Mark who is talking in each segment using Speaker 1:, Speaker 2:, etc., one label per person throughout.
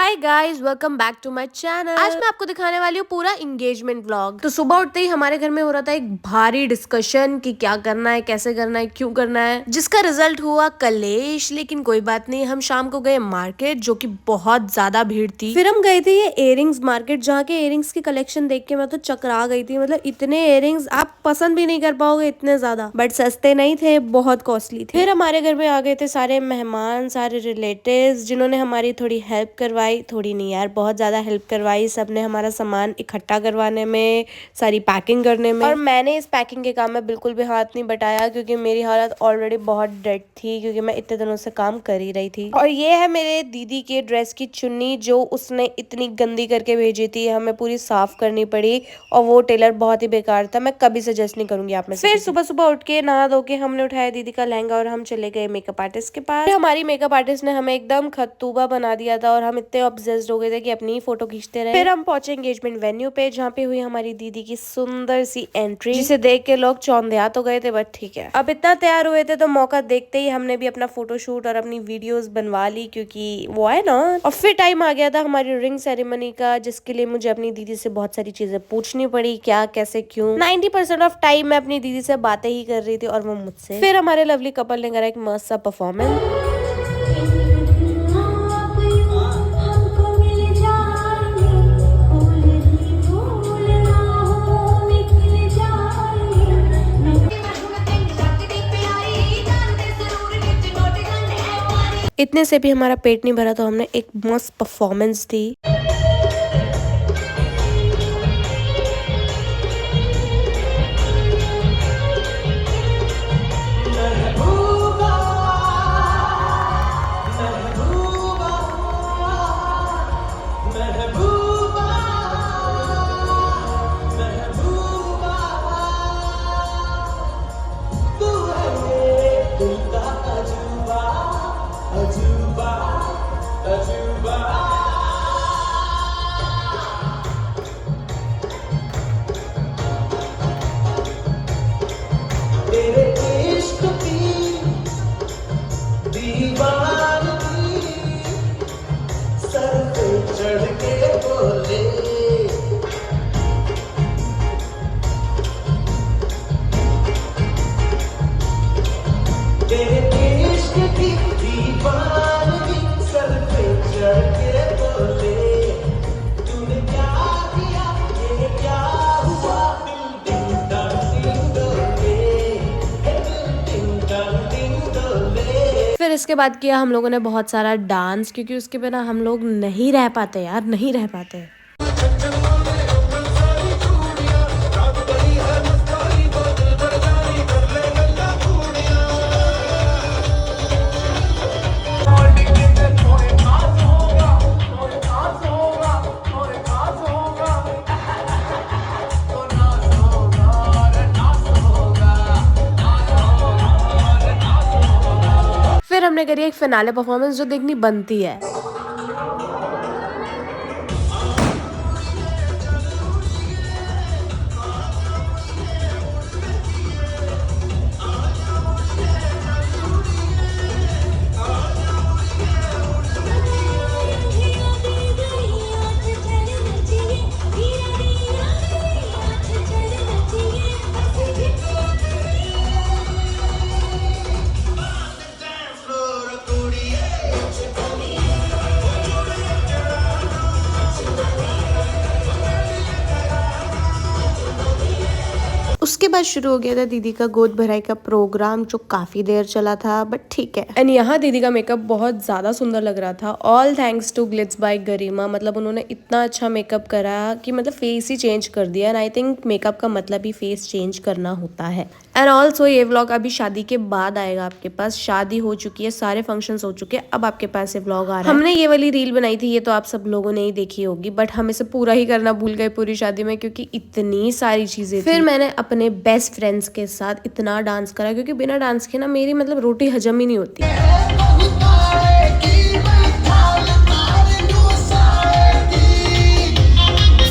Speaker 1: Hi guys, welcome back to my channel. आज मैं आपको दिखाने वाली हूँ पूरा एंगेजमेंट व्लॉग। तो सुबह उठते ही हमारे घर में हो रहा था एक भारी डिस्कशन कि क्या करना है, कैसे करना है, क्यों करना है, जिसका रिजल्ट हुआ कलेश। लेकिन कोई बात नहीं, हम शाम को गए मार्केट, जो कि बहुत ज्यादा भीड़ थी। फिर हम गए थे ये इयररिंग्स मार्केट, जहाँ के इयररिंग्स की कलेक्शन देख के मैं तो चकरा गई थी। मतलब इतने इयररिंग्स आप पसंद भी नहीं कर पाओगे, इतने ज्यादा, बट सस्ते नहीं थे, बहुत कॉस्टली थे। फिर हमारे घर में आ गए थे सारे मेहमान, सारे रिलेटिव्स, जिन्होंने हमारी थोड़ी हेल्प करवाई। थोड़ी नहीं यार, बहुत ज्यादा हेल्प करवाई। सबने हमारा सामान इकट्ठा करवाने में, सारी पैकिंग करने में। और मैंने इस पैकिंग के काम में बिल्कुल भी हाथ नहीं बटाया, क्योंकि मेरी हालत ऑलरेडी बहुत डेड थी, क्योंकि मैं इतने दिनों से काम कर ही रही थी। और ये है मेरे दीदी के ड्रेस की चुन्नी, जो उसने इतनी गंदी करके भेजी थी, हमें पूरी साफ करनी पड़ी। और वो टेलर बहुत ही बेकार था, मैं कभी सजेस्ट नहीं करूंगी आप में से। फिर सुबह सुबह उठ के नहा धो के हमने उठाया दीदी का लहंगा और हम चले गए मेकअप आर्टिस्ट के पास। हमारी मेकअप आर्टिस्ट ने हमें एकदम खत्तूबा बना दिया था, और हम इतने ऑब्सेस्ड हो गए थे कि अपनी ही फोटो खींचते रहे। फिर हम पहुंचे एंगेजमेंट वेन्यू पे, जहाँ पे हुई हमारी दीदी की सुंदर सी एंट्री, जिसे देख के लोग चौंधिया तो गए थे, बट ठीक है। अब इतना तैयार हुए थे तो मौका देखते ही हमने भी अपना फोटोशूट और अपनी वीडियोस बनवा ली, क्योंकि वो है ना। और फिर टाइम आ गया था हमारी रिंग सेरेमनी का, जिसके लिए मुझे अपनी दीदी से बहुत सारी चीजें पूछनी पड़ी, क्या कैसे क्यों। 90% ऑफ टाइम मैं अपनी दीदी से बातें ही कर रही थी और वो मुझसे। फिर हमारे लवली कपल ने करा एक मस्त सा परफॉर्मेंस। इतने से भी हमारा पेट नहीं भरा, तो हमने एक मस्त परफॉर्मेंस दी। फिर इसके बाद किया हम लोगों ने बहुत सारा डांस, क्योंकि उसके बिना हम लोग नहीं रह पाते यार, नहीं रह पाते। फिर हमने करी एक फिनाले परफॉर्मेंस, जो देखनी बनती है। उसके बाद शुरू हो गया था दीदी का गोद भराई का प्रोग्राम, जो काफी देर चला था, बट ठीक है। एंड यहाँ दीदी का मेकअप बहुत ज्यादा सुंदर लग रहा था, all thanks to Glitz by Garima. मतलब उन्होंने इतना अच्छा मेकअप करा कि मतलब फेस ही चेंज कर दिया। एंड आई थिंक मेकअप का मतलब ही फेस चेंज करना होता है। एंड ऑल्सो ये व्लॉग अभी शादी के बाद आएगा आपके पास। शादी हो चुकी है, सारे फंक्शंस हो चुके हैं, अब आपके पास ये व्लॉग आ रहा है। हमने ये वाली रील बनाई थी, ये तो आप सब लोगों ने ही देखी होगी, बट हम इसे पूरा ही करना भूल गए पूरी शादी में, क्योंकि इतनी सारी चीजें। फिर मैंने अपने बेस्ट फ्रेंड्स के साथ इतना डांस करा, क्योंकि बिना डांस के ना मेरी मतलब रोटी हजम ही नहीं होती।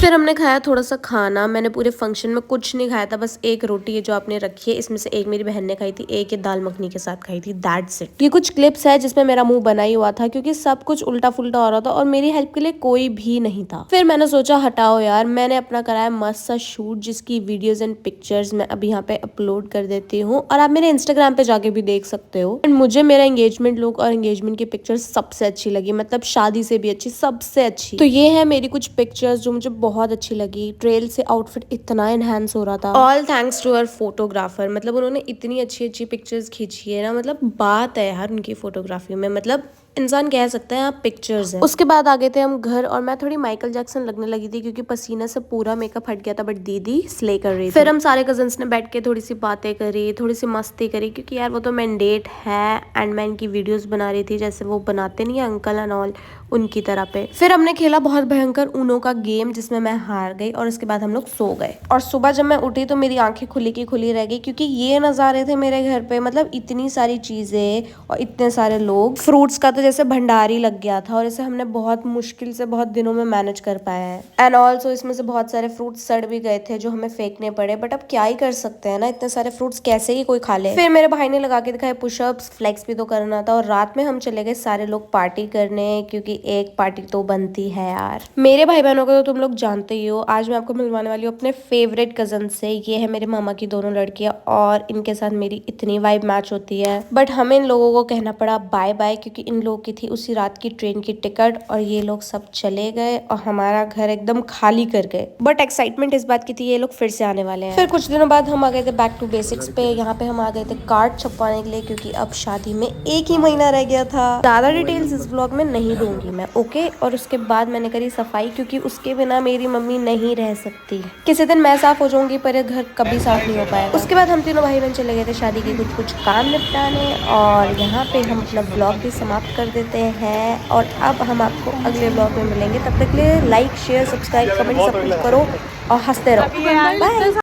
Speaker 1: फिर फिर हमने खाया थोड़ा सा खाना। मैंने पूरे फंक्शन में कुछ नहीं खाया था, बस एक रोटी है जो आपने रखी है, इसमें से एक मेरी बहन ने खाई थी, एक ये दाल मखनी के साथ खाई थी। That's it. ये कुछ क्लिप्स है जिसमें मेरा मुंह बना ही हुआ था क्योंकि सब कुछ उल्टा फुल्टा हो रहा था और मेरी हेल्प के लिए कोई भी नहीं था। फिर मैंने सोचा हटाओ यार, मैंने अपना कराया मस्त सा शूट जिसकी वीडियोज एंड पिक्चर्स मैं अभी यहाँ पे अपलोड कर देती हूँ और आप मेरे इंस्टाग्राम पे जाके भी देख सकते हो। एंड मुझे मेरा एंगेजमेंट लुक और एंगेजमेंट की पिक्चर्स सबसे अच्छी लगी, मतलब शादी से भी अच्छी, सबसे अच्छी। तो ये है मेरी कुछ पिक्चर्स जो मुझे बहुत अच्छी लगी। ट्रेल से आउटफिट इतना एनहांस हो रहा था। All thanks to our photographer, मतलब उन्होंने इतनी अच्छी अच्छी पिक्चर्स खींची है ना, मतलब बात है यार उनकी फोटोग्राफी में, मतलब इंसान कह सकता है आप पिक्चर्स हैं। उसके बाद आ गए थे हम घर और मैं थोड़ी माइकल जैक्सन लगने लगी थी क्योंकि पसीना से पूरा मेकअप हट गया था, बट दीदी स्ले कर रही थी। फिर हम सारे कजन्स ने बैठ के थोड़ी सी बातें करी, थोड़ी सी मस्ती करी क्योंकि यार वो तो मैंडेट है एंड मैं इनकी वीडियोस बना रही थी जैसे वो बनाते नहीं है अंकल एंड ऑल, उनकी तरह पे। फिर हमने खेला बहुत भयंकर ऊनो का गेम जिसमें मैं हार गई और उसके बाद हम लोग सो गए। और सुबह जब मैं उठी तो मेरी आंखें खुली की खुली रह गई क्योंकि ये नजारे थे मेरे घर पे, मतलब इतनी सारी चीजें और इतने सारे लोग। फ्रूट्स का तो जैसे भंडारी लग गया था और इसे हमने बहुत मुश्किल से बहुत दिनों में मैनेज कर पाया है। एंड ऑल्सो इसमें से बहुत सारे फ्रूट्स सड़ भी गए थे जो हमें फेंकने पड़े, बट अब क्या ही कर सकते हैं ना, इतने सारे फ्रूट्स कैसे ही कोई खा ले। फिर मेरे भाई ने लगा के दिखाए पुशअप्स, फ्लेक्स भी तो करना था और रात में हम चले गए सारे लोग पार्टी करने क्योंकि एक पार्टी तो बनती है यार। मेरे भाई बहनों को तो तुम लोग जानते ही हो। आज मैं आपको मिलवाने वाली हूँ अपने फेवरेट कजन से। ये है मेरे मामा की दोनों लड़कियां और इनके साथ मेरी इतनी वाइब मैच होती है, बट हमें इन लोगों को कहना पड़ा बाय बाय क्योंकि इन लोगों की थी उसी रात की ट्रेन की टिकट और ये लोग सब चले गए और हमारा घर एकदम खाली कर गए। बट एक्साइटमेंट इस बात की थी ये लोग फिर से आने वाले हैं। फिर कुछ दिनों बाद हम आ गए थे बैक टू बेसिक्स पे। यहाँ पे हम आ गए थे कार्ड छपवाने के लिए क्योंकि अब शादी में एक ही महीना रह गया था। ज्यादा डिटेल्स इस ब्लॉग में नहीं दूंगी मैं, ओके। और उसके बाद मैंने करी सफाई क्योंकि उसके बिना मेरी मम्मी नहीं रह सकती। किसी दिन मैं साफ हो जाऊंगी पर ये घर कभी साफ नहीं हो पाएगा। उसके बाद हम तीनों भाई बहन चले गए थे शादी के कुछ काम निपटाने और यहाँ पे हम अपना ब्लॉग भी समाप्त कर देते हैं। और अब हम आपको अगले ब्लॉग में मिलेंगे, तब तक के लिए लाइक शेयर सब्सक्राइब कमेंट सब कुछ करो और हंसते रहो। बाय।